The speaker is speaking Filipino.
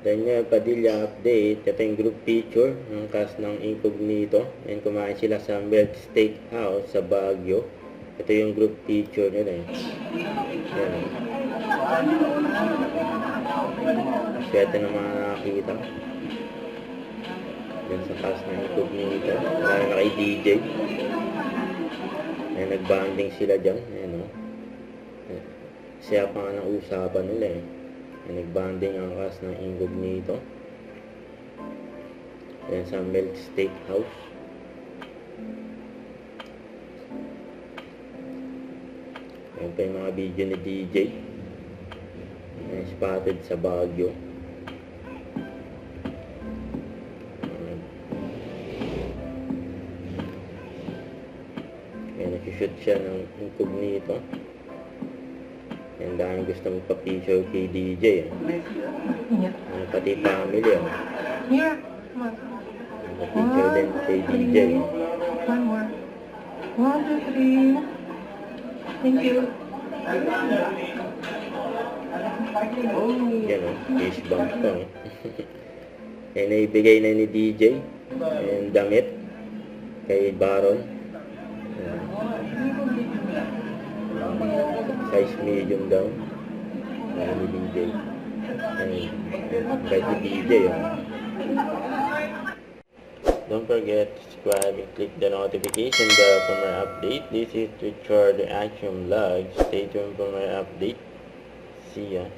Then yun, Padilla update. Ito yung group picture ng cast ng Incognito. And kumain sila sa Milk Steakhouse sa Baguio. Ito yung group picture nila eh. Yan. Swerte ng mga nakakita. Yan sa cast ng Incognito. Lalo na kay DJ. Ayan, nagbanding sila dyan. Ayan o. Siya pa nga ng usapan nila eh. Ayan, nagbanding ang cast ng Incognito. Ayan sa Milk Steakhouse. Ayan pa yung mga video ni DJ. Ayan, spotted sa Baguio. Ayan, nag-shoot siya ng Incognito. Ayan, dahil gusto magpa-picture kay DJ. Yeah. Ayan, pati family. Here. Come on. Magpa-picture din kay DJ. One more. 1, 2, 3. Thank you. Oh. Yan o, fish bump pa o. Ayan, naibigay na ni DJ. Ayan, damit. Kay Baron. Ayan. Size medium daw. Ayan, ni DJ. Ayan, kahit ni DJ o. Don't forget to subscribe and click the notification bell for more update. This is Richard the Action Vlog. Stay tuned for more update. See ya.